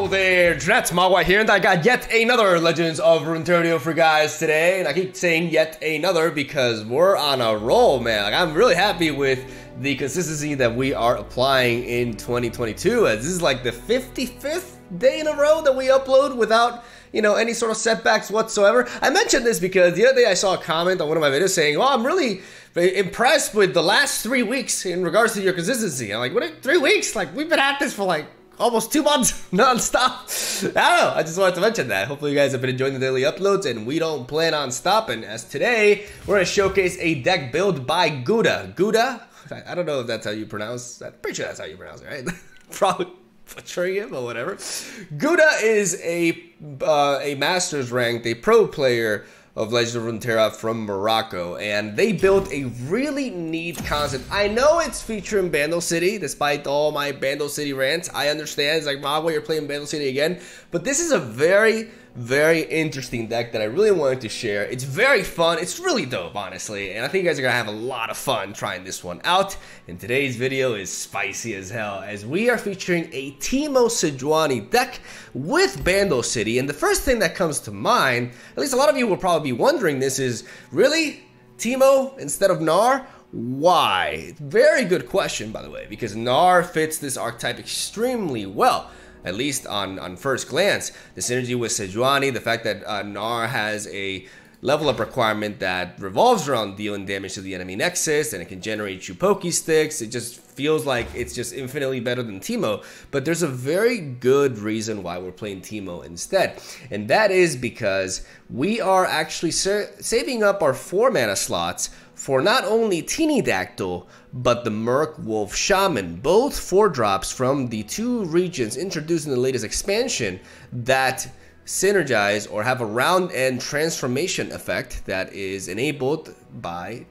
Yo there, MegaMogwai here, and I got yet another Legends of Runeterra for you guys today. And I keep saying yet another because we're on a roll, man. Like, I'm really happy with the consistency that we are applying in 2022, as this is like the 55th day in a row that we upload without, you know, any sort of setbacks whatsoever. I mentioned this because the other day I saw a comment on one of my videos saying, oh, I'm really impressed with the last 3 weeks in regards to your consistency. I'm like, what, 3 weeks? Like, we've been at this for like almost 2 months non-stop. I don't know, I just wanted to mention that. Hopefully you guys have been enjoying the daily uploads, and we don't plan on stopping, as today we're going to showcase a deck build by Gouda. Gouda? I don't know if that's how you pronounce that. I'm pretty sure that's how you pronounce it, right? Probably butchering it, but whatever. Gouda is a master's ranked, a pro player of Legends of Runeterra from Morocco, and they built a really neat concept. I know it's featuring Bandle City, despite all my Bandle City rants. I understand, it's like, Mogwai, you're playing Bandle City again, but this is a very interesting deck that I really wanted to share. It's very fun, it's really dope, honestly, and I think you guys are gonna have a lot of fun trying this one out. And today's video is spicy as hell, as we are featuring a TEEMO Sejuani deck with Bandle City. And the first thing that comes to mind, at least a lot of you will probably be wondering this, is really TEEMO instead of Gnar? Why? Very good question, by the way, because Gnar fits this archetype extremely well. At least on first glance. The synergy with Sejuani, the fact that Gnar has a level up requirement that revolves around dealing damage to the enemy nexus, and it can generate Chupoki sticks. It just feels like it's just infinitely better than TEEMO. But there's a very good reason why we're playing TEEMO instead, and that is because we are actually saving up our 4 mana slots for not only Teeny-Dactyl, but the Merc Wolf Shaman, both 4-drops from the 2 regions introduced in the latest expansion that synergize or have a round-end transformation effect that is enabled by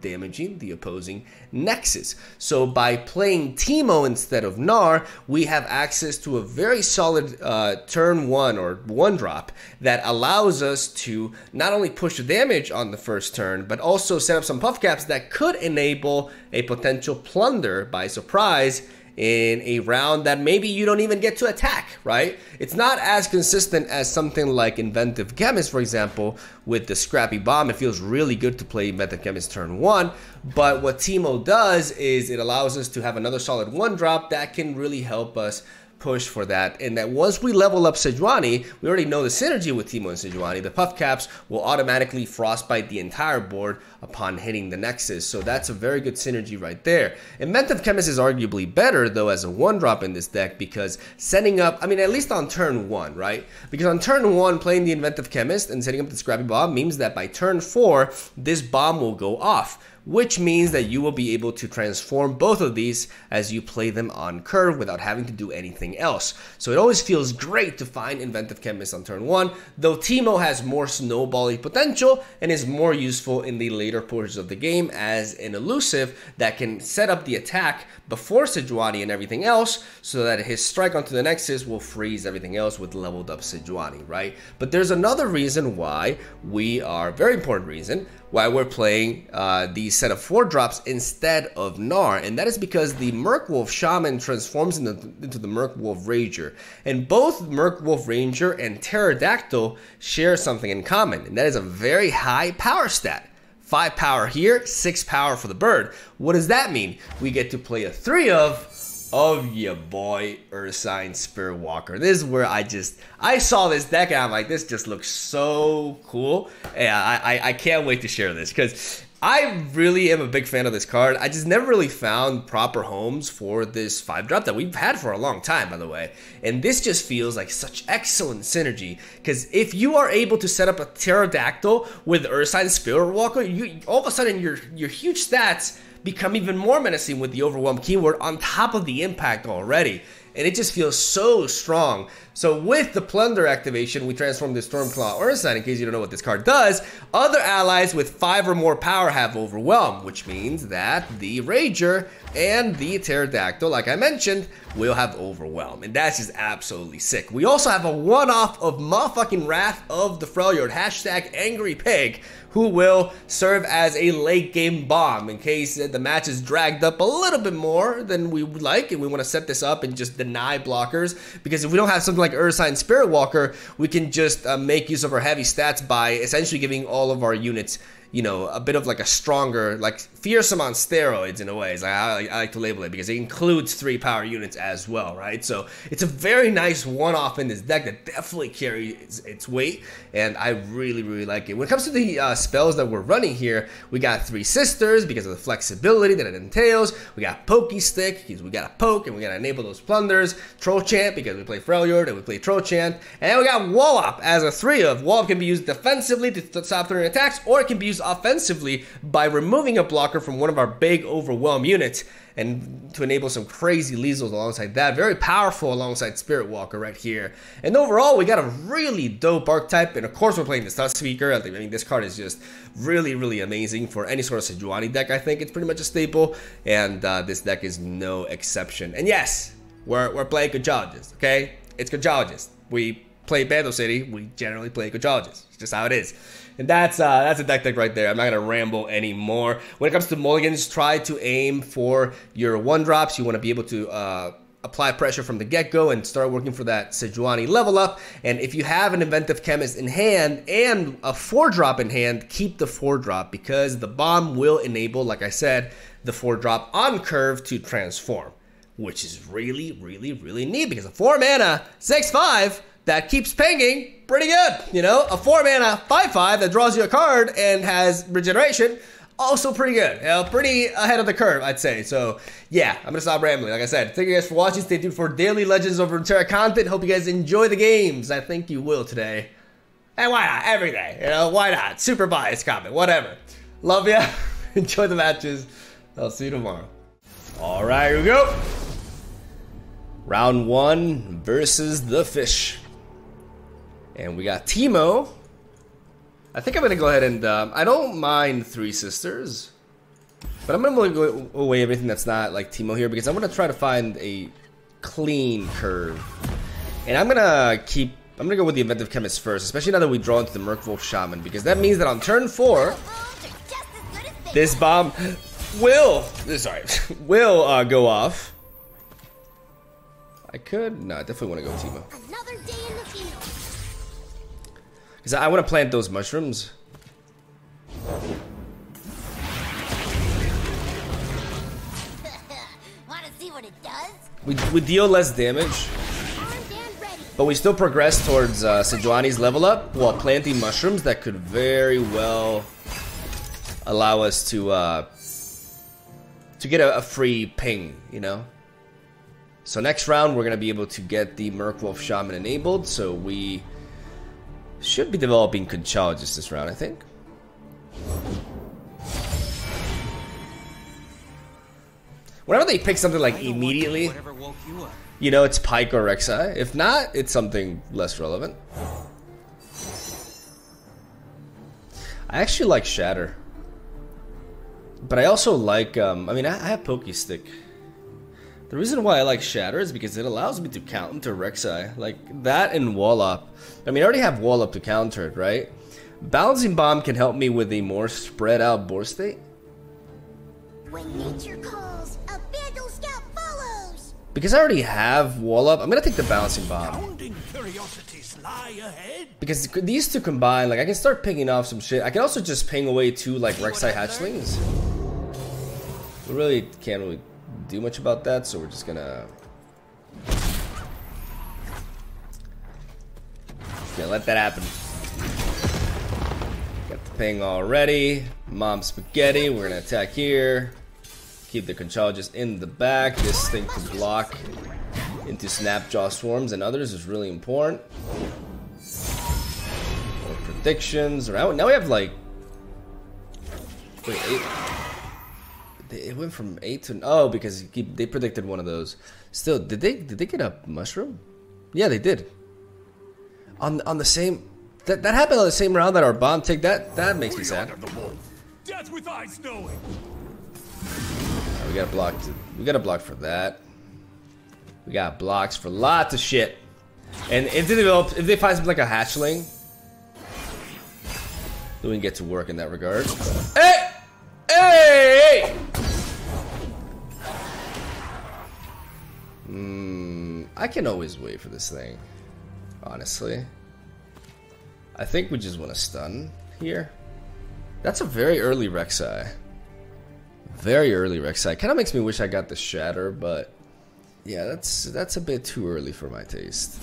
damaging the opposing nexus. So by playing TEEMO instead of Gnar, we have access to a very solid turn 1 or 1-drop that allows us to not only push the damage on the first turn, but also set up some puff caps that could enable a potential plunder by surprise in a round that maybe you don't even get to attack, right? It's not as consistent as something like Inventive Chemist, for example, with the Scrappy Bomb. It feels really good to play Inventive Chemist turn 1, but what TEEMO does is it allows us to have another solid 1-drop that can really help us push for that. And that once we level up Sejuani, we already know the synergy with TEEMO and Sejuani. The puff caps will automatically frostbite the entire board upon hitting the nexus. So that's a very good synergy right there. Inventive Chemist is arguably better though as a 1-drop in this deck, because setting up, I mean, at least on turn 1, right? Because on turn 1, playing the Inventive Chemist and setting up the Scrappy Bomb means that by turn 4, this bomb will go off, which means that you will be able to transform both of these as you play them on curve without having to do anything else. So it always feels great to find Inventive Chemist on turn 1, though TEEMO has more snowballing potential and is more useful in the later portions of the game as an elusive that can set up the attack before Sejuani and everything else, so that his strike onto the nexus will freeze everything else with leveled up Sejuani, right? But there's another reason why we are, very important reason, why we're playing these set of 4-drops instead of Gnar, and that is because the Merc Wolf Shaman transforms into the Merc Wolf Ranger, and both Merc Wolf Ranger and Pterodactyl share something in common, and that is a very high power stat. 5 power here, 6 power for the bird. What does that mean? We get to play a 3 of your boy Ursine Spirit Walker. This is where I saw this deck and I'm like, this just looks so cool. Yeah, I can't wait to share this, because I really am a big fan of this card. I just never really found proper homes for this 5-drop that we've had for a long time, by the way. And this just feels like such excellent synergy, because if you are able to set up a Pterodactyl with Ursine Spirit Walker, all of a sudden your huge stats become even more menacing with the Overwhelm keyword on top of the impact already. And it just feels so strong. So with the Plunder activation, we transform the Stormclaw Ursine. In case you don't know what this card does, other allies with 5 or more power have Overwhelm, which means that the Rager and the Pterodactyl, like I mentioned, will have Overwhelm. And that's just absolutely sick. We also have a one-off of motherfucking Wrath of the Freljord, hashtag Angry Pig, who will serve as a late game bomb in case the match is dragged up a little bit more than we would like, and we want to set this up in just the deny blockers, because if we don't have something like Ursine Spirit Walker, we can just make use of our heavy stats by essentially giving all of our units, you know, a bit of like a stronger, like fearsome on steroids in a way, is like I like to label it, because it includes 3 power units as well, right? So it's a very nice one-off in this deck that definitely carries its weight, and I really, really like it. When it comes to the spells that we're running here, we got 3 Sisters because of the flexibility that it entails. We got Pokey Stick because we got to poke and we got to enable those plunders. Troll Chant because we play Freljord and we play Troll Chant. And then we got Wallop as a 3-of. Wallop can be used defensively to stop turn attacks, or it can be used offensively by removing a blocker from one of our big overwhelm units and to enable some crazy lethals alongside that. Very powerful alongside Spirit Walker right here. And overall, we got a really dope archetype, and of course we're playing the Stud Speaker. I mean, this card is just really, really amazing for any sort of Sejuani deck. I think it's pretty much a staple, and this deck is no exception. And yes, we're playing Conchologists, okay? It's Conchologists. We play Bando City, we generally play Conchologists. It's just how it is. And that's a deck right there. I'm not gonna ramble anymore. When it comes to mulligans, try to aim for your 1-drops. You want to be able to apply pressure from the get-go and start working for that Sejuani level up. And if you have an Inventive Chemist in hand and a 4-drop in hand, keep the 4-drop, because the bomb will enable, like I said, the 4-drop on curve to transform, which is really, really, really neat, because a 4-mana 6/5 that keeps pinging pretty good. You know, a 4-mana 5/5 that draws you a card and has regeneration, also pretty good. You know, pretty ahead of the curve, I'd say. So yeah, I'm gonna stop rambling. Like I said, thank you guys for watching. Stay tuned for daily Legends of Runeterra content. Hope you guys enjoy the games. I think you will today. And why not? Every day. You know, why not? Super biased comment, whatever. Love ya. Enjoy the matches. I'll see you tomorrow. All right, here we go. Round 1 versus the fish. And we got TEEMO. I think I'm going to go ahead and... I don't mind 3 Sisters. But I'm going to go away everything that's not like TEEMO here, because I'm going to try to find a clean curve. And I'm going to go with the Inventive Chemist first, especially now that we draw into the Merkwolf Shaman, because that means that on turn 4, this bomb will go off. I could... No, I definitely want to go TEEMO. Another day in the field. Because I want to plant those mushrooms. Want to see what it does? We deal less damage, but we still progress towards Sejuani's level up while planting mushrooms that could very well allow us to get a free ping, you know? So next round, we're going to be able to get the Merkwolf Shaman enabled, so we should be developing Conchologists this round, I think. Whenever they pick something like immediately, you know, it's Pike or Rek'Sai. If not, it's something less relevant. I actually like Shatter. But I also like, I mean, I have Pokey Stick. The reason why I like Shatter is because it allows me to counter Rek'Sai. Like, that and Wallop. I mean, I already have Wallop to counter it, right? Balancing Bomb can help me with a more spread out board state. When nature calls, a Vandal Scout follows. Because I already have Wallop, I'm gonna take the Balancing Bomb. Counting curiosities lie ahead. Because these two combined, like, I can start pinging off some shit. I can also just ping away 2, like, Rek'Sai hatchlings. We really can't really do much about that, so we're just gonna let that happen. Got the ping already. Mom Spaghetti, we're gonna attack here. Keep the Conchologist in the back. This thing to block into Snapjaw Swarms and others is really important. More predictions. Now we have like... Wait, 8... It went from 8 to... Oh, because they predicted one of those. Still, did they get a mushroom? Yeah, they did. On the same... That happened on the same round that our bomb take. That makes me sad. Death with eyes knowing. We got blocked. We got a block for that. We got blocks for lots of shit. And if they find something like a hatchling, then we can get to work in that regard. Hey! Hey! I can always wait for this thing. Honestly. I think we just want to stun here. That's a very early Rek'Sai. Very early Rek'Sai. Kind of makes me wish I got the Shatter, but yeah, that's a bit too early for my taste.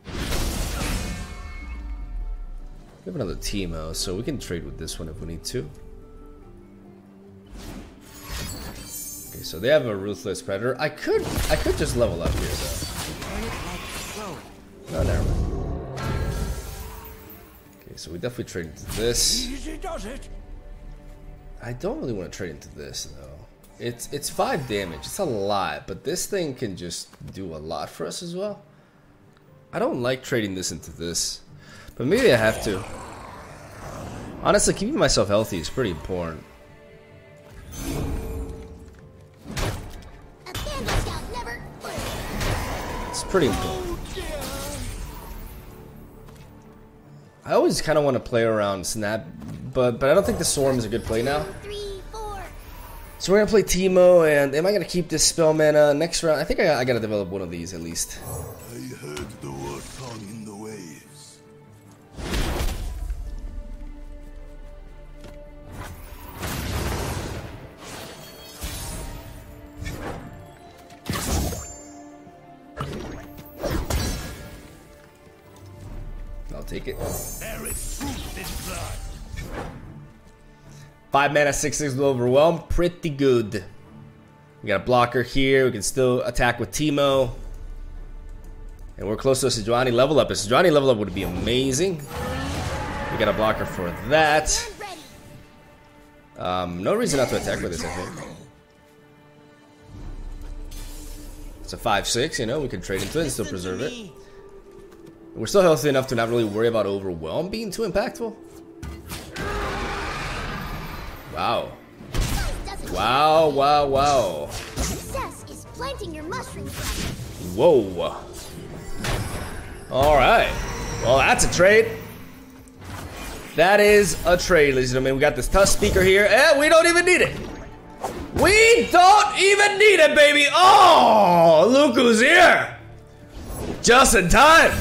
We have another TEEMO, so we can trade with this one if we need to. Okay, so they have a Ruthless Predator. I could just level up here though. No, never mind. Okay, so we definitely trade into this. Easy does it. I don't really want to trade into this though. It's 5 damage. It's a lot, but this thing can just do a lot for us as well. I don't like trading this into this, but maybe I have to. Honestly, keeping myself healthy is pretty important. It's pretty important. I always kind of want to play around Snap, but I don't think the Swarm is a good play now. So we're gonna play TEEMO, and am I gonna keep this spell mana next round? I think I gotta develop one of these at least. I heard the word song in the waves. I'll take it. There is truth in blood. 5 mana, 6/6 with Overwhelm. Pretty good. We got a blocker here. We can still attack with TEEMO. And we're close to a Sejuani level up. A Sejuani level up would be amazing. We got a blocker for that. No reason not to attack with this, I think. It's a 5/6, you know, we can trade into it and still preserve it. We're still healthy enough to not really worry about Overwhelm being too impactful. Wow. Wow, wow, wow. Success is planting your mushrooms. Whoa. Alright. Well, that's a trade. That is a trade, ladies and gentlemen. We got this Tusk Speaker here, and we don't even need it. We don't even need it, baby. Oh, look who's here. Just in time.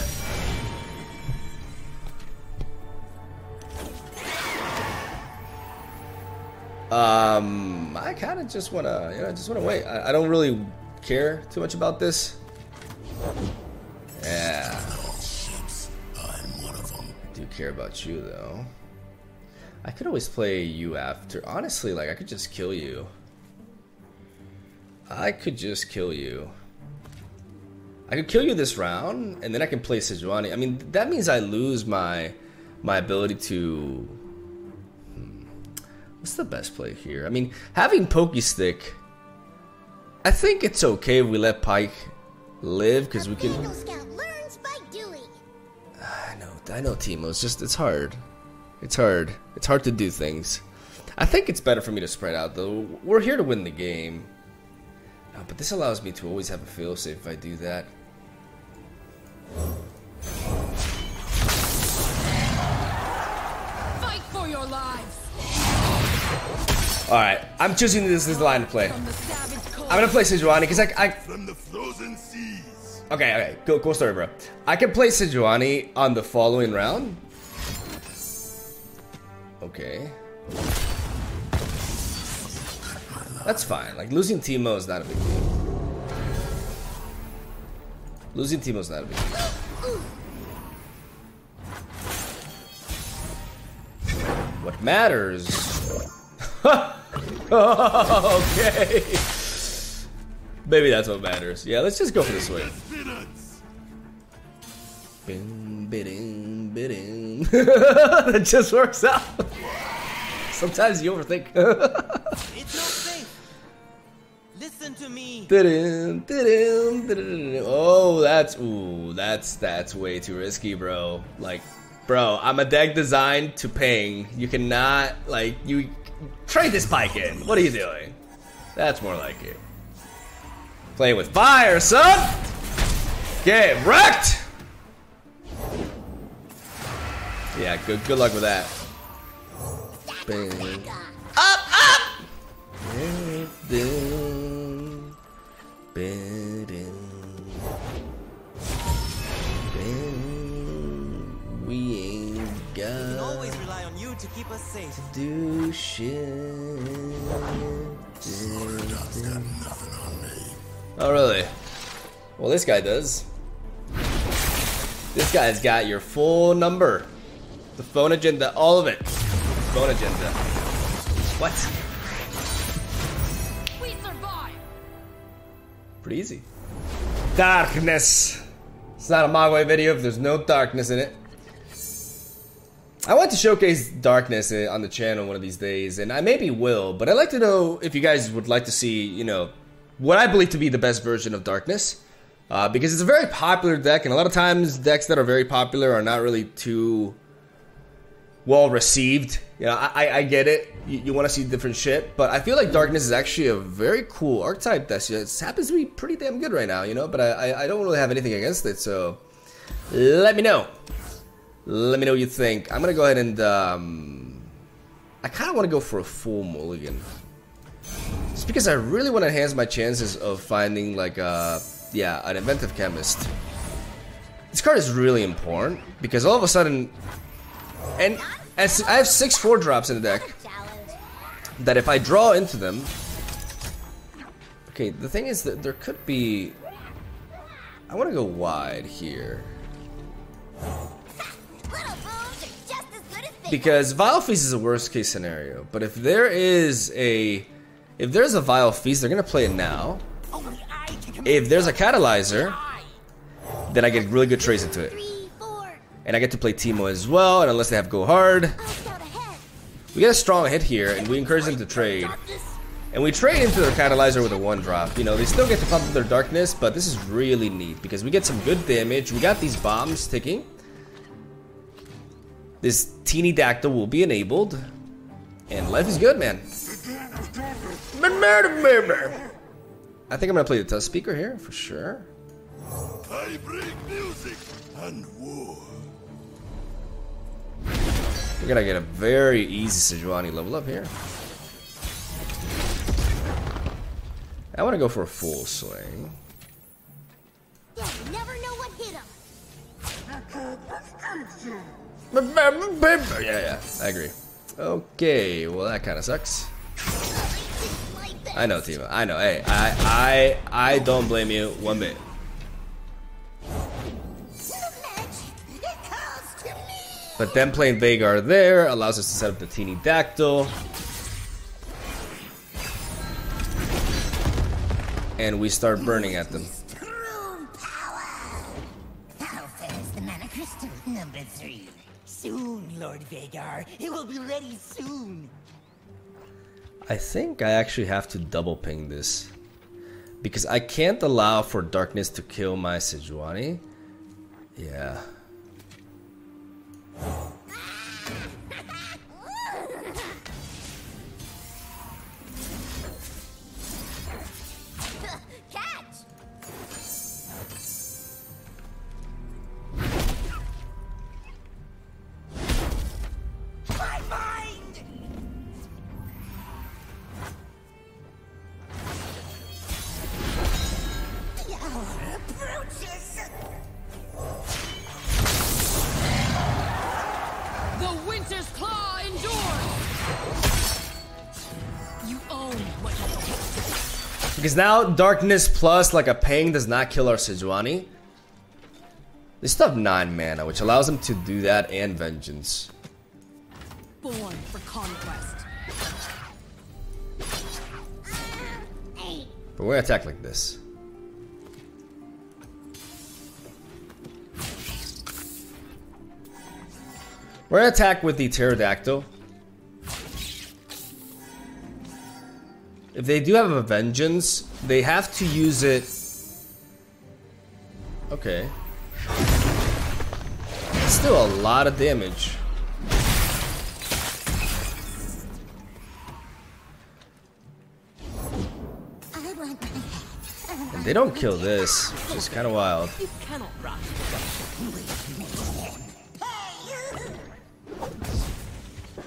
I kind of just wanna, wait. I don't really care too much about this. Yeah. I'm one of them. I do care about you though. I could always play you after. Honestly, like I could just kill you. I could just kill you. I could kill you this round, and then I can play Sejuani. I mean, that means I lose my ability to. What's the best play here? I mean, having Pokestick, I think it's okay if we let Pike live, because we can. Eagle Scout learns by doing. I know, TEEMO. It's just, it's hard. It's hard. It's hard to do things. I think it's better for me to spread out, though. We're here to win the game. But this allows me to always have a failsafe if I do that. Fight for your lives. Alright, I'm choosing this as the line to play. I'm gonna play Sejuani because I From the frozen seas. Okay, cool story, bro. I can play Sejuani on the following round. Okay. That's fine. Like, losing TEEMO is not a big deal. Losing TEEMO is not a big deal. What matters... Okay. Maybe that's what matters. Yeah, let's just go for this way. Bidding. That just works out. Sometimes you overthink. It's not safe. Listen to me. Oh, that's way too risky, bro. Like, bro, I'm a deck designed to ping. You cannot, like, you trade this Pike in. What are you doing? That's more like it. Playing with fire, son. Get wrecked. Yeah, good luck with that. Bang. Up! keep us safe. Do shit. Oh, really? Well, this guy does. This guy's got your full number. The phone agenda, all of it. Phone agenda. What? We survive. Pretty easy. Darkness. It's not a Mogwai video if there's no darkness in it. I want to showcase darkness on the channel one of these days, and I maybe will, but I'd like to know if you guys would like to see, you know, what I believe to be the best version of darkness. Because it's a very popular deck, and a lot of times decks that are very popular are not really too well received. You know, I get it. You want to see different shit, but I feel like darkness is actually a very cool archetype that happens to be pretty damn good right now, you know, but I don't really have anything against it, so let me know. Let me know what you think. I'm gonna go ahead and I kind of want to go for a full mulligan. Just because I really want to enhance my chances of finding like yeah, an inventive chemist. This card is really important because all of a sudden, and as I have 6 4-drops in the deck, that if I draw into them, okay, the thing is that there could be, I want to go wide here. Because Vile Feast is a worst case scenario, but if there's a Vile Feast, they're gonna play it now. If there's a Catalyzer, then I get really good trades into it. And I get to play TEEMO as well, and unless they have Go Hard. We get a strong hit here, and we encourage them to trade. And we trade into their Catalyzer with a 1-drop. You know, they still get to pump up their darkness, but this is really neat because we get some good damage. We got these bombs ticking. This teeny dactyl will be enabled, and life is good, man. I think I'm gonna play the touch speaker here for sure. I bring music and war. We're gonna get a very easy Sejuani level up here. I want to go for a full swing. Yeah, you never know what hit him. Yeah, I agree. Okay, well that kind of sucks. I know, TEEMO. I know. Hey, I don't blame you one bit. But then playing Vagar there allows us to set up the teeny dactyl. And we start burning at them. How fares the mana crystal number 3? Soon, Lord Vagar. It will be ready soon. I think I actually have to double ping this. Because I can't allow for darkness to kill my Sejuani. Yeah. Because now darkness plus like a ping does not kill our Sejuani. They still have 9 mana, which allows them to do that and vengeance. Born for conquest. But we're gonna attack like this. We're gonna attack with the Pterodactyl. If they do have a vengeance, they have to use it. Okay. Still a lot of damage. And they don't kill this, which is kind of wild. You cannot run.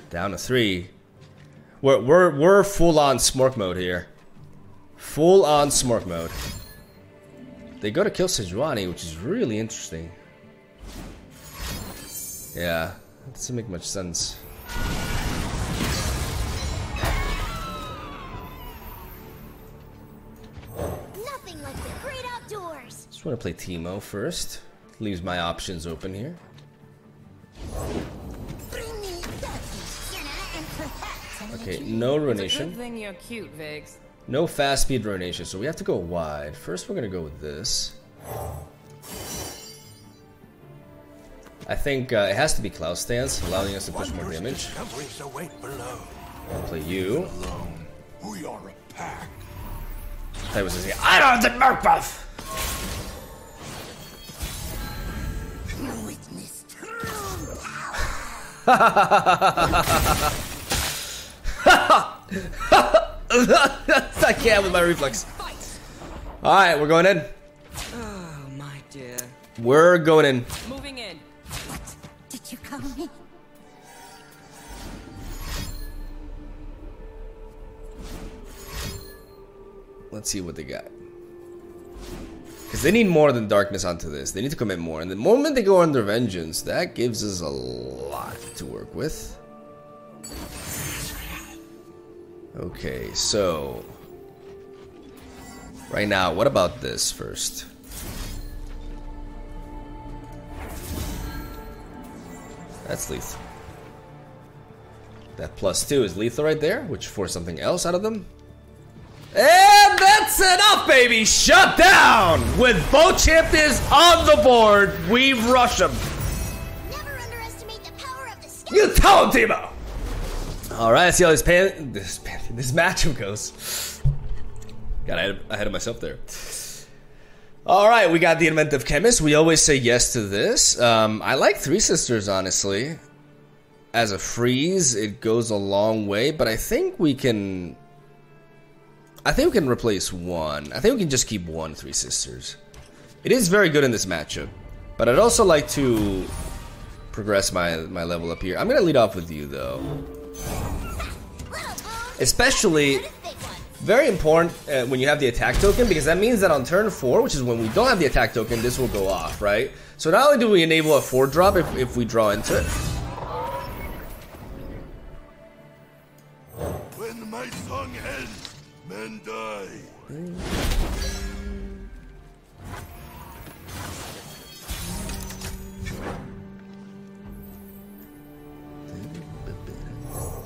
Down to 3. We're full on smork mode here. Full on smork mode. They go to kill Sejuani, which is really interesting. Yeah, that doesn't make much sense. Just want to play Teemo first. Leaves my options open here. Okay, no runation. Good thing you're cute, Viggs. No fast speed runation, so we have to go wide. First, we're gonna go with this. I think it has to be Cloud Stance, allowing us to push more damage. I'll play you. We are a pack. I was just I don't have the mark buff. Witness I can't with my reflex. Alright, we're going in. Oh, my dear. We're going in. Moving in. What did you call me? Let's see what they got. Because they need more than darkness onto this. They need to commit more. And the moment they go under vengeance, that gives us a lot to work with. Okay, so right now, what about this first? That's lethal. That +2 is lethal right there, which forced something else out of them. And that's enough, baby! Shut down! With both champions on the board, we've rushed them. Never underestimate the power of the sky. You tell him, Teemo! Alright, let's see how this matchup goes. Got ahead of myself there. Alright, we got the Inventive Chemist. We always say yes to this. I like Three Sisters, honestly. As a freeze, it goes a long way, but I think we can replace one. I think we can just keep one Three Sisters. It is very good in this matchup, but I'd also like to progress my level up here. I'm gonna lead off with you though. Especially very important when you have the attack token, because that means that on turn 4, which is when we don't have the attack token, this will go off, right? So not only do we enable a 4-drop if we draw into it. When my song ends, men die.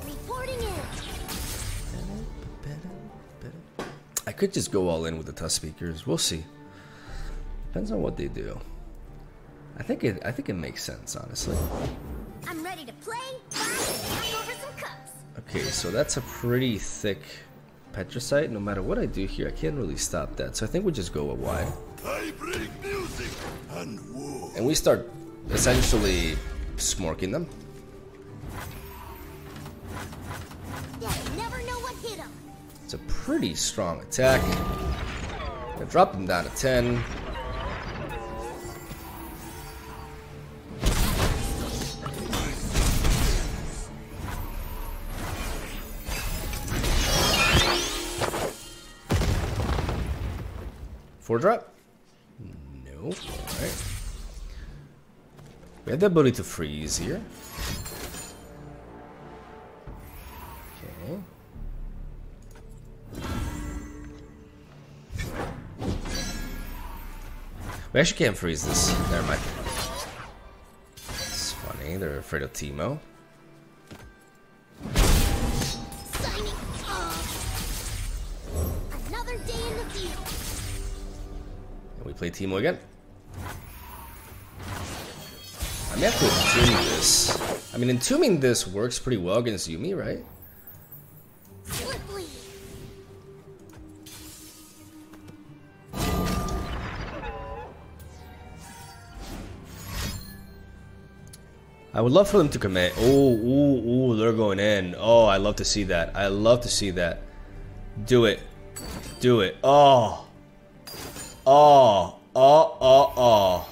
Reporting in. I could just go all in with the Tusk Speakers. We'll see. Depends on what they do. I think it makes sense, honestly. I'm ready to play, fight, and knock over some cups. Okay, so that's a pretty thick Petricite. No matter what I do here, I can't really stop that. So I think we just go wide. I bring music and war. And we start essentially smorking them. Yeah, you never know what hit him. It's a pretty strong attack. I drop them down to 10. Four drop? No. Alright. We have the ability to freeze here. Okay. We actually can't freeze this. Never mind. It's funny. They're afraid of Teemo. Signing off. Another day in the field. And we play Teemo again. I may have to entomb this. I mean, entombing this works pretty well against Yuumi, right? Swiftly. I would love for them to commit. Oh, they're going in. Oh, I love to see that. I love to see that. Do it. Do it. Oh. Oh. Oh, oh, oh.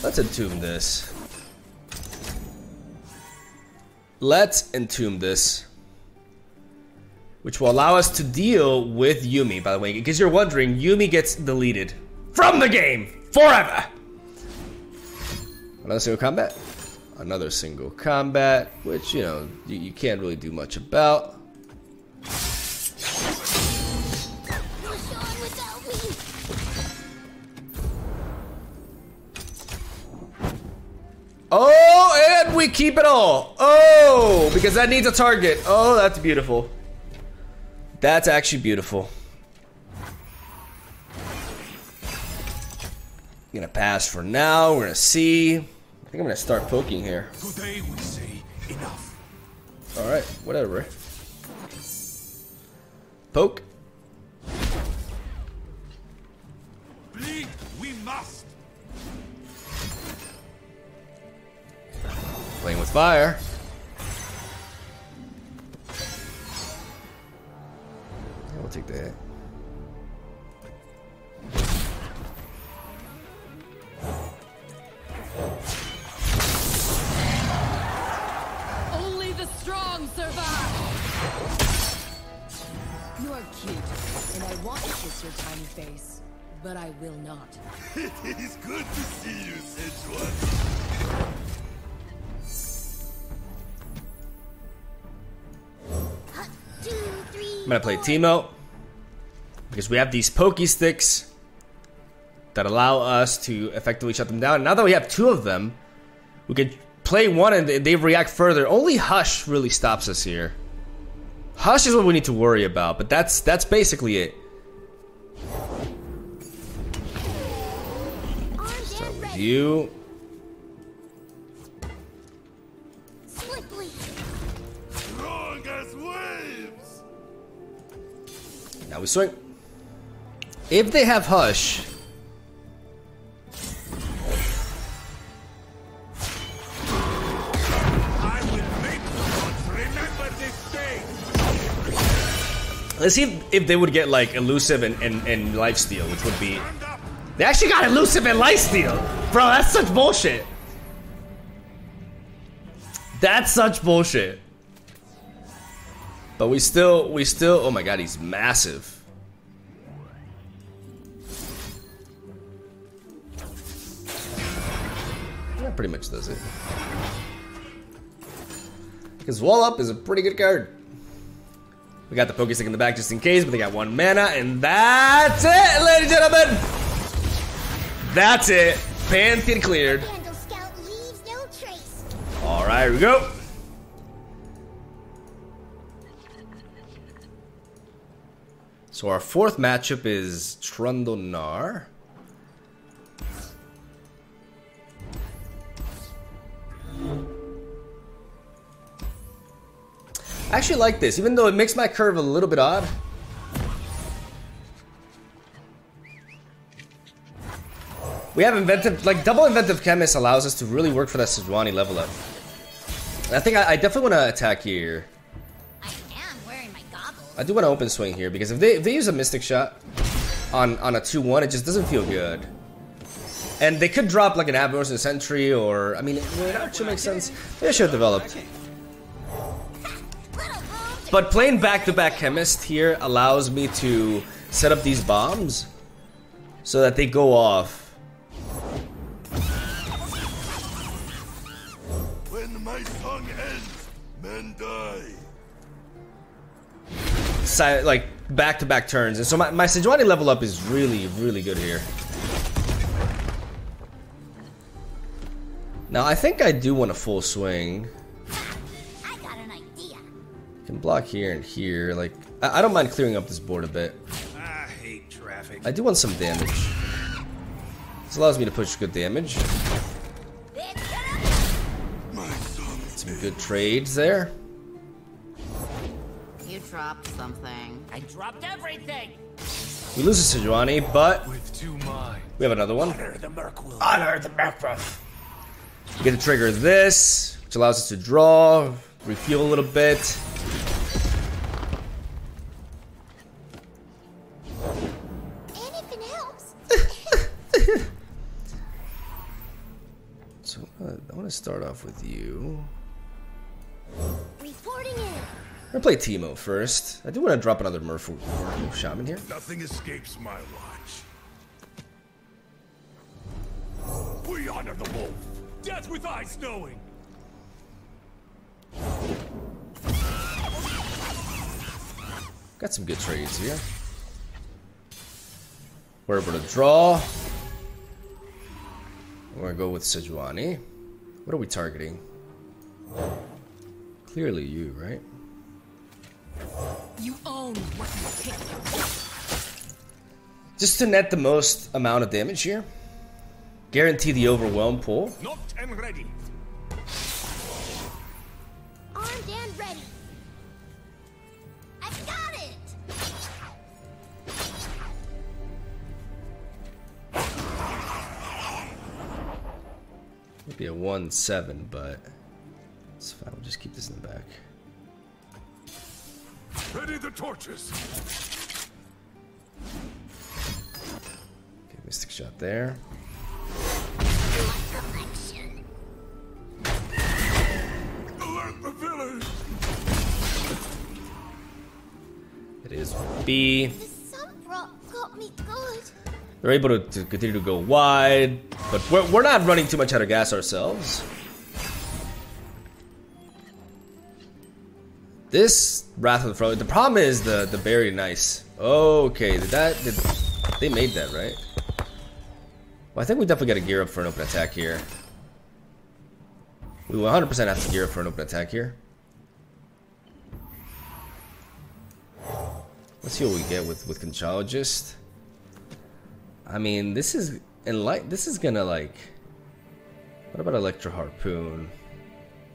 Let's entomb this. Let's entomb this. Which will allow us to deal with Yuumi, by the way. Because you're wondering, Yuumi gets deleted from the game forever. Another single combat. Another single combat, which, you know, you can't really do much about. we keep it all? Oh, because that needs a target. Oh, that's beautiful. That's actually beautiful. I'm gonna pass for now. We're gonna see. I think I'm gonna start poking here. Today we say enough. Alright, whatever. Poke. Bleed, we must. Playing with fire. Yeah, we'll take the hit. Only the strong survive. You are cute, and I want to kiss your tiny face, but I will not. It is good to see you, Sejuani. I'm gonna play Teemo because we have these pokey sticks that allow us to effectively shut them down. Now that we have two of them, we could play one and they react further. Only Hush really stops us here. Hush is what we need to worry about, but that's basically it. Start with you. Strong as waves. Now we swing. If they have Hush, I will make the gods remember this day. let's see if they would get like elusive and lifesteal, which would be. They actually got elusive and lifesteal, bro. That's such bullshit. That's such bullshit. But we still. Oh my god, he's massive. That pretty much does it. Because Wall Up is a pretty good card. We got the Pokestick in the back just in case, but they got 1 mana, and that's it, ladies and gentlemen. That's it. Pantheon cleared. Alright, here we go. So our fourth matchup is Trundonar. I actually like this, even though it makes my curve a little bit odd. We have inventive, like double inventive chemist allows us to really work for that Sejuani level up. And I think I definitely want to attack here. I am wearing my goggles. I do want to open swing here because if they use a mystic shot on a 2-1, it just doesn't feel good. And they could drop like an Abnorse and Sentry, or I mean, it actually makes sense. They should have developed. But playing back-to-back chemist here allows me to set up these bombs so that they go off. When my song ends, men die. Like back-to-back turns, and so my Sejuani level up is really, really good here. Now I think I do want a full swing. I got an idea. Can block here and here. Like I don't mind clearing up this board a bit. I hate traffic. I do want some damage. This allows me to push good damage. My song is Some good trades there. You dropped something. I dropped everything. We lose to Sejuani, but with 2 minds. we have another one. Honor the Merc will. Honor the Mercroft. We get to trigger this, which allows us to draw, refuel a little bit. Anything helps. So I want to start off with you. Reporting in. I'm gonna play Teemo first. I do want to drop another Merfolk Shaman here. Nothing escapes my watch. We honor the wolf. Death with eyes knowing. Got some good trades here. We're able to draw. We're gonna go with Sejuani. What are we targeting? Clearly you, right? You own what you pick. Just to net the most amount of damage here. Guarantee the overwhelm pull. Knocked and ready. Armed and ready. I got it. Maybe a 1-7, but it's fine. We'll just keep this in the back. Ready the torches. Okay, Mystic Shot there. Alert the village. It is B. The sun got me good. They're able to continue to go wide, but we're not running too much out of gas ourselves. This Wrath of the Throne. The problem is the Buried in Ice. Okay, they made that, right? Well, I think we definitely got to gear up for an open attack here. We will 100% have to gear up for an open attack here. Let's see what we get with Conchologist. I mean, this is gonna like. What about Electro Harpoon?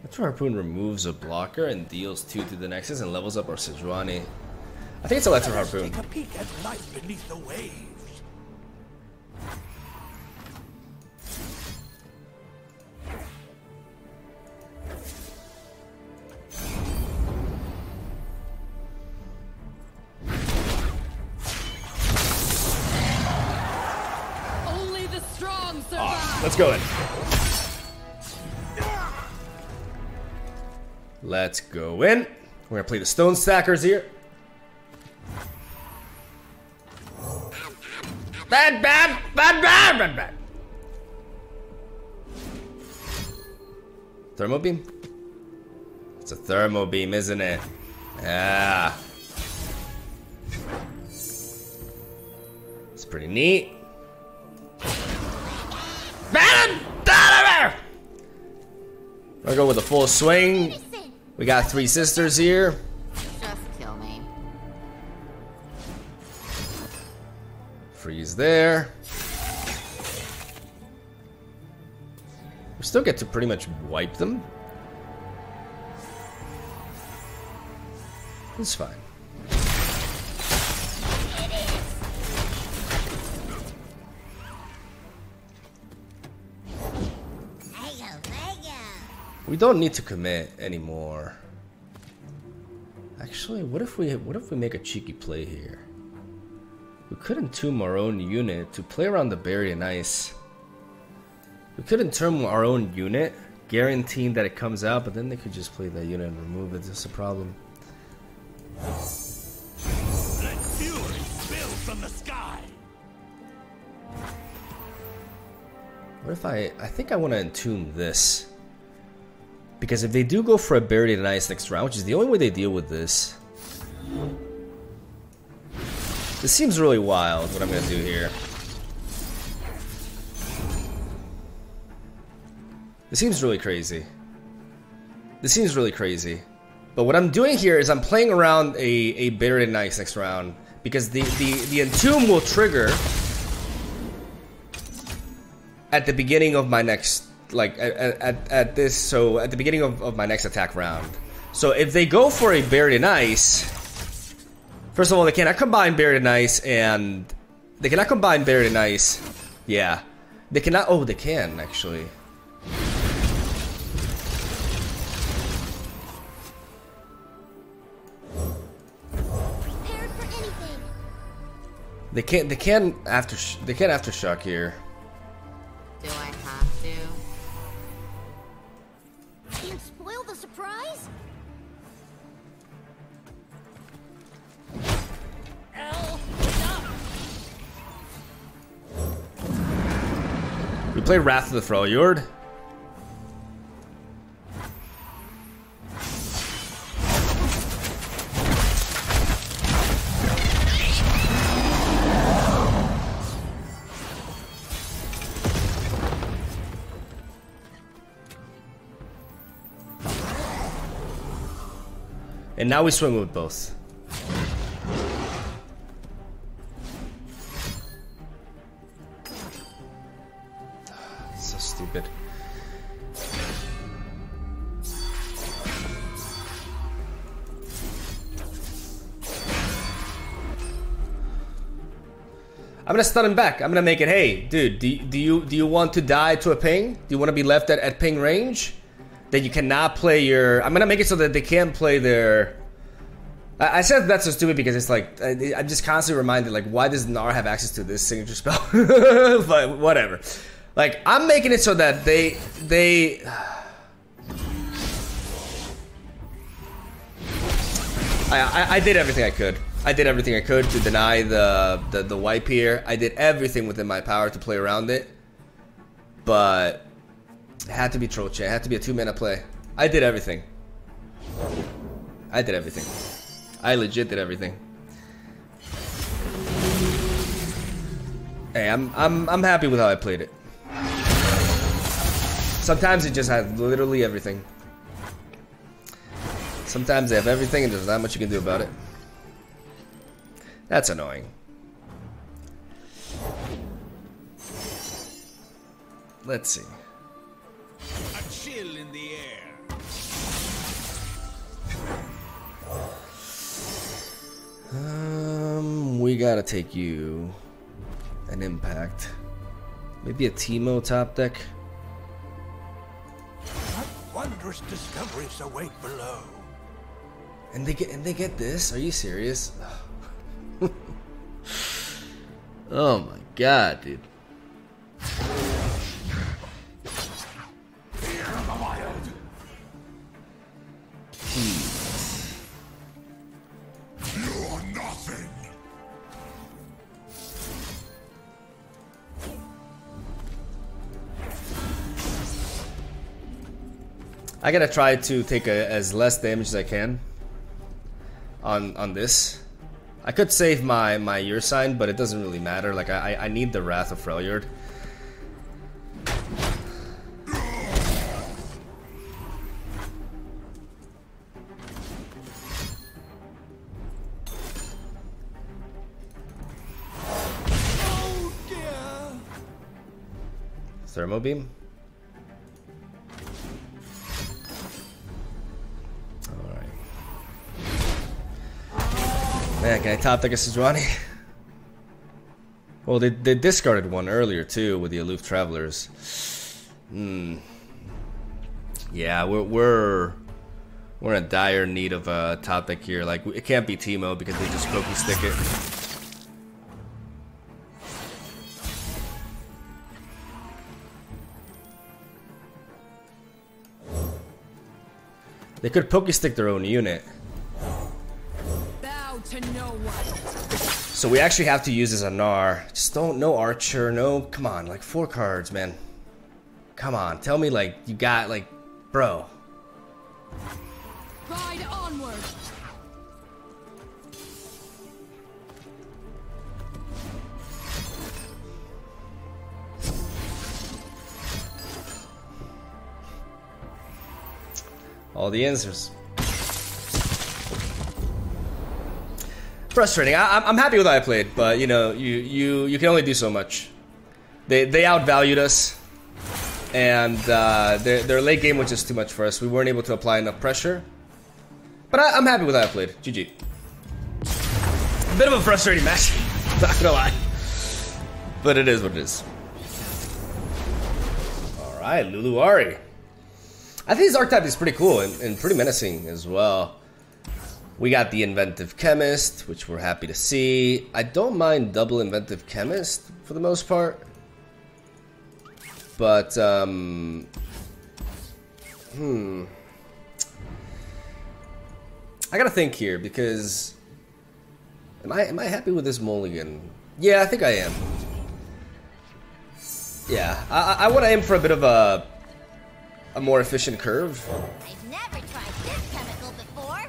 Electro Harpoon removes a blocker and deals 2 to the Nexus and levels up our Sejuani. I think it's Electro Harpoon. Take a peek at life beneath the waves. Only the strong survive. Let's go in. Let's go in. We're gonna play the Stone Stackers here. Bad. Thermo Beam? It's a Thermo Beam, isn't it? Yeah. It's pretty neat. I'll go with a full swing. We got 3 sisters here. Just kill me. Freeze there. We still get to pretty much wipe them. It's fine. We don't need to commit anymore. Actually, what if we make a cheeky play here? We could entomb our own unit to play around the Buried in Ice. We could entomb our own unit, guaranteeing that it comes out, but then they could just play that unit and remove it. That's a problem. Let fury spill from the sky. What if I think I want to entomb this. Because if they do go for a Buried in Ice next round, which is the only way they deal with this. This seems really wild, what I'm going to do here. This seems really crazy. This seems really crazy. But what I'm doing here is I'm playing around a Buried in Ice next round. Because the Entomb will trigger at the beginning of my next... Like at this, so at the beginning of my next attack round. So if they go for a Buried in Ice, first of all, they cannot combine Buried in Ice and they cannot combine Buried in Ice. Yeah, they cannot. Oh, they can actually. Prepared for anything. They can't. They can aftershock here. Do I have to? Can't spoil the surprise. We play Wrath of the Freljord. And now we swim with both. So stupid. I'm gonna stun him back. I'm gonna make it. Hey, dude, do you want to die to a ping? Do you want to be left at ping range? Then you cannot play your. I'm gonna make it so that they can't play their. I said that's so stupid because it's like I'm just constantly reminded, like, why does Gnar have access to this signature spell? But whatever. Like, I'm making it so that they. I did everything I could. I did everything I could to deny the wipe here. I did everything within my power to play around it. But it had to be troll chain. It had to be a 2-mana play. I did everything. I did everything. I legit did everything. Hey, I'm happy with how I played it. Sometimes it just has literally everything. Sometimes they have everything and there's not much you can do about it. That's annoying. Let's see. A chill in the air. We gotta take you an impact. Maybe a TEEMO top deck. What wondrous discoveries await below. And they get this? Are you serious? Oh my god, dude. You're nothing. I gotta try to take as less damage as I can on this. I could save my Ursine, but it doesn't really matter. Like, I need the Wrath of Freljord. Oh dear. Thermo Beam. Man, can I top deck a Sejuani? Well, they discarded one earlier too with the Aloof Travelers. Yeah, we're in dire need of a top deck here. Like, it can't be TEEMO because they just pokey stick it. They could pokey stick their own unit. To no one. So we actually have to use this on Gnar. Just no Archer, no, come on, like 4 cards, man. Come on, tell me, like, you got, like, bro. Ride onward. All the answers. Frustrating. I'm happy with how I played, but you know, you can only do so much. They outvalued us, and their late game was just too much for us. We weren't able to apply enough pressure, but I'm happy with how I played. GG. A bit of a frustrating match, not gonna lie, but it is what it is. All right, Luluari. I think his archetype is pretty cool and pretty menacing as well. We got the Inventive Chemist, which we're happy to see. I don't mind double Inventive Chemist for the most part. But, I gotta think here because am I happy with this mulligan? Yeah, I think I am. Yeah, I want to aim for a bit of a more efficient curve. I've never tried this chemical before.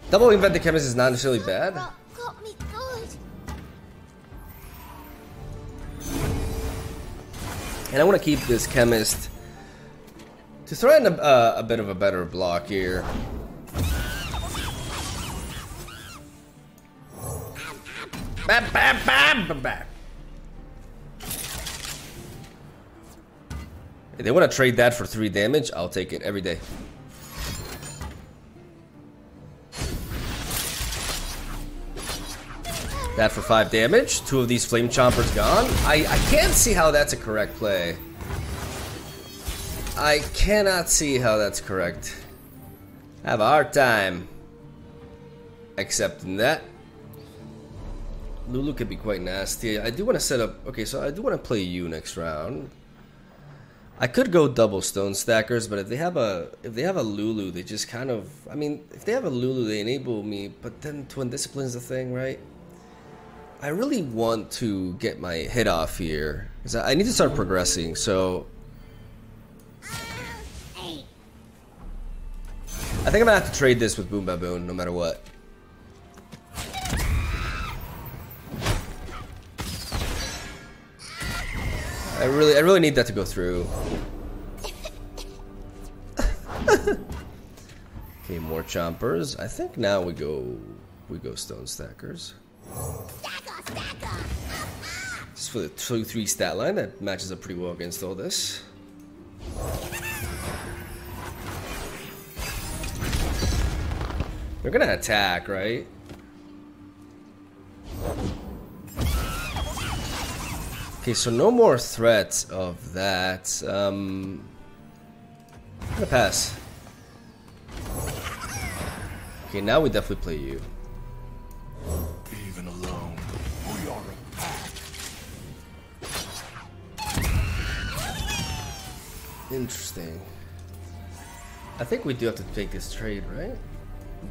Double Inventive Chemist is not necessarily bad. Got me good. And I want to keep this Chemist to throw in a bit of a better block here. Bam, bam, bam, bam, bam. If they want to trade that for 3 damage, I'll take it every day. That for 5 damage. 2 of these flame chompers gone. I can't see how that's a correct play. I cannot see how that's correct. I have a hard time accepting that. Lulu could be quite nasty. I do want to set up. Okay, so I do want to play you next round. I could go double stone stackers, but if they have a Lulu, they just kind of. I mean, if they have a Lulu, they enable me. But then Twin Discipline's the thing, right? I really want to get my hit off here because I need to start progressing. So I think I'm gonna have to trade this with Boom Baboon no matter what. I really need that to go through. Okay, more chompers. I think now we go stone stackers. Just for the 2-3 stat line that matches up pretty well against all this. They're gonna attack, right? Okay, so no more threats of that. I'm gonna pass. Okay, now we definitely play you. Even alone, we are a pack. Interesting. I think we do have to take this trade, right?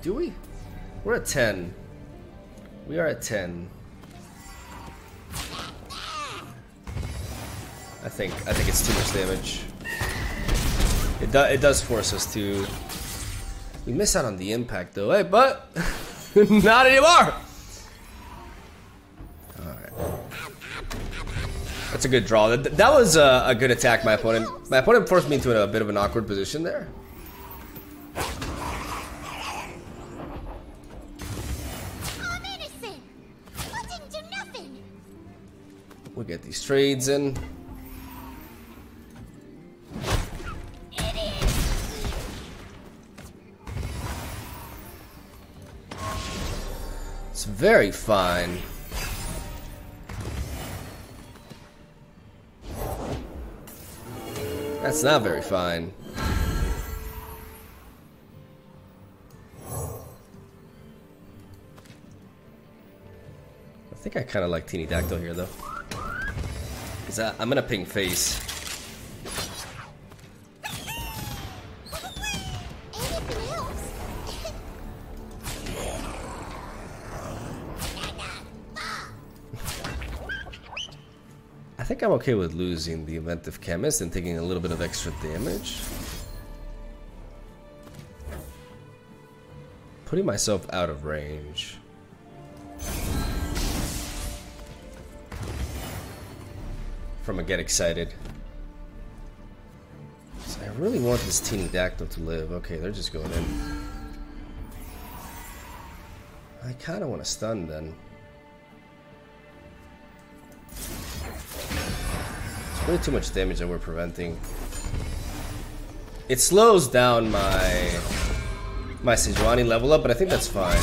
Do we? We're at 10. We are at 10. I think it's too much damage. It does force us to. We miss out on the impact though, hey, but not anymore. All right, that's a good draw. That was a good attack. My opponent forced me into a bit of an awkward position there. I'm innocent. I didn't do nothing. We'll get these trades in. It's very fine. That's not very fine. I think I kind of like Teeny Dactyl here though. Because I'm gonna ping face. Anything else? I think I'm okay with losing the Inventive Chemist and taking a little bit of extra damage. Putting myself out of range. From a get excited. So I really want this Teeny Dactyl to live. Okay, they're just going in. I kind of want to stun then. Way too much damage that we're preventing. It slows down my Sejuani level up, but I think that's fine.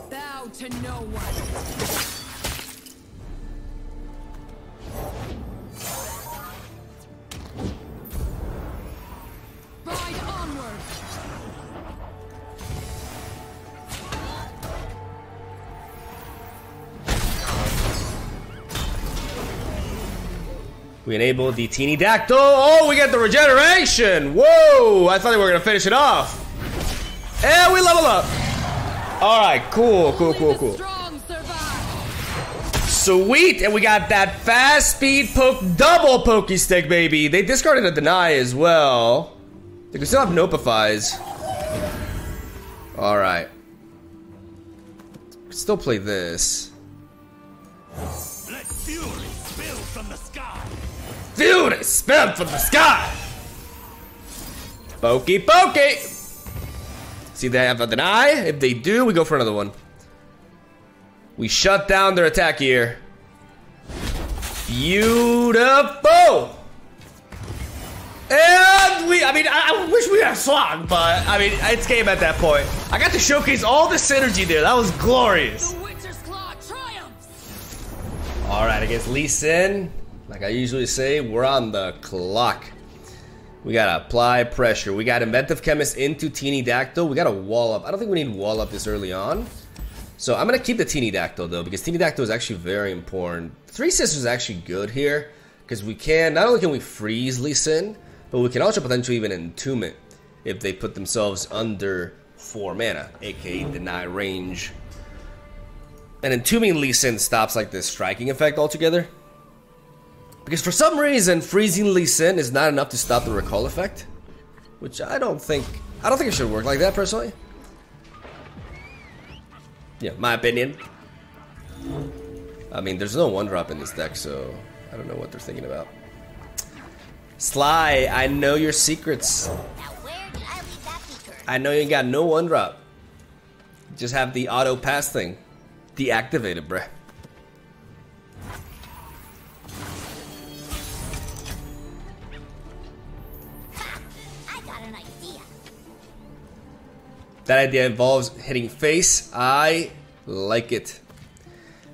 Bow to no one. We enable the Teeny Dactyl. Oh, we get the regeneration. Whoa, I thought we were going to finish it off. And we level up. All right, cool. Sweet, and we got that fast speed poke, double pokey stick, baby. They discarded a deny as well. They can still have nopifies. All right. Still play this. Let fury spill from the sky. Fury spill from the sky. Pokey pokey. See they have a deny? If they do, we go for another one. We shut down their attack here. Beautiful. And I wish we had swung, but I mean, it's game at that point. I got to showcase all the synergy there. That was glorious. The Witcher's Claw triumphs! Alright, against Lee Sin, like I usually say, we're on the clock. We gotta apply pressure. We got Inventive Chemist into Teeny Dactyl. We gotta wall up. I don't think we need wall up this early on. So I'm gonna keep the Teeny Dactyl though, because Teeny Dactyl is actually very important. Three Sisters is actually good here, because we can, not only can we freeze Lee Sin, but we can also potentially even entomb it if they put themselves under 4 mana, aka deny range. And entombing Lee Sin stops like this striking effect altogether. Because for some reason, freezing Lee Sin is not enough to stop the recall effect. Which I don't think it should work like that personally. Yeah, my opinion. I mean, there's no 1-drop in this deck, so I don't know what they're thinking about. Sly, I know your secrets. Now where did I leave that beaker? I know you ain't got no 1-drop. Just have the auto pass thing deactivated, bruh. Ha! I got an idea. That idea involves hitting face. I like it.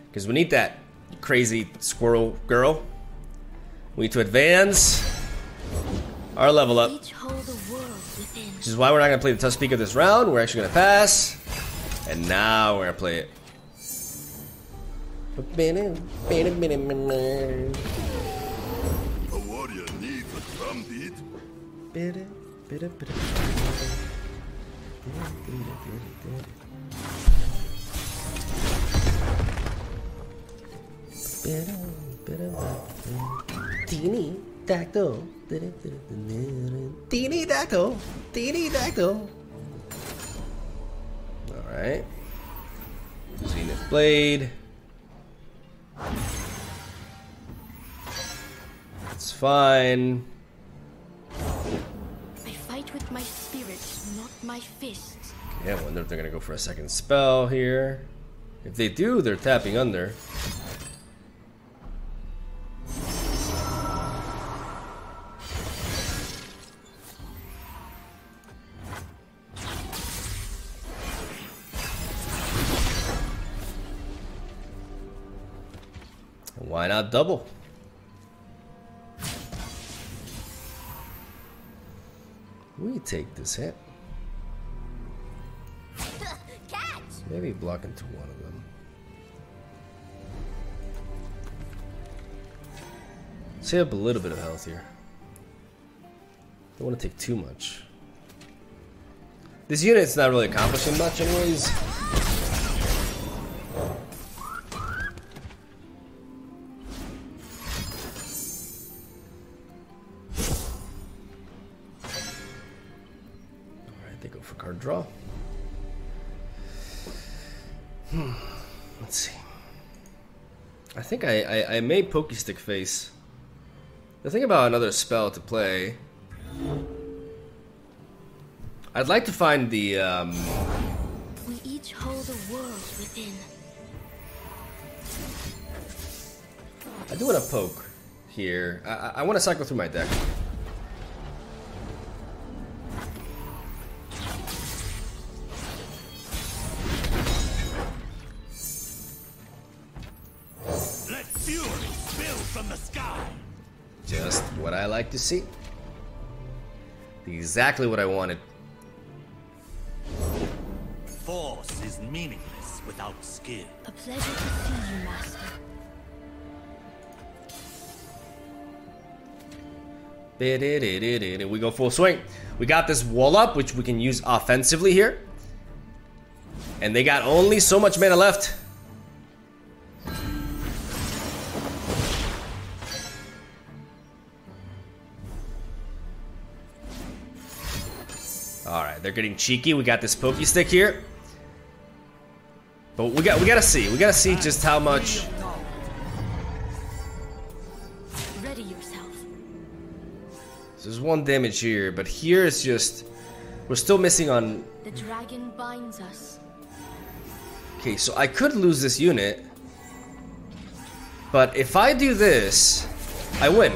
Because we need that crazy squirrel girl. We need to advance our level up. Each hold a world within. Which is why we're not going to play the tough speaker this round. We're actually going to pass. And now we're going to play it. A warrior needs a drumbeat. Teeny Dactyl. Teeny Dactyl. Teeny Dactyl. Alright. Zenith Blade. It's fine. I fight with my spirit, not my fists. Okay, I wonder if they're gonna go for a second spell here. If they do, they're tapping under. Why not double? We take this hit. Catch! Maybe block into one of them. Save up a little bit of health here. Don't want to take too much. This unit's not really accomplishing much anyways. Alright, they go for card draw. Let's see. I think I may Pokestick face. The thing about another spell to play, I'd like to find the We each hold a world within. I do want to poke here. I want to cycle through my deck. Let fury spill from the sky. Just what I like to see. Exactly what I wanted. Force is meaningless without skill. A pleasure to see you, Master. We go full swing. We got this wall up, which we can use offensively here. And they got only so much mana left. Alright, they're getting cheeky. We got this Pokestick here. But we gotta see. We gotta see just how much 1 damage here, but here it's just... We're still missing on... The dragon binds us. Okay, so I could lose this unit. But if I do this, I win.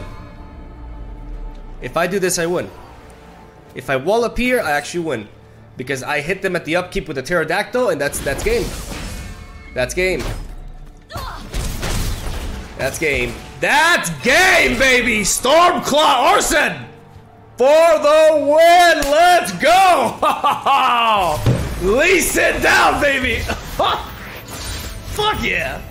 If I do this, I win. If I wall up here, I actually win. Because I hit them at the upkeep with a pterodactyl, and that's game. That's game. That's game. That's game, baby! Stormclaw Ursine! For the win! Let's go! Lease it down, baby! Fuck yeah!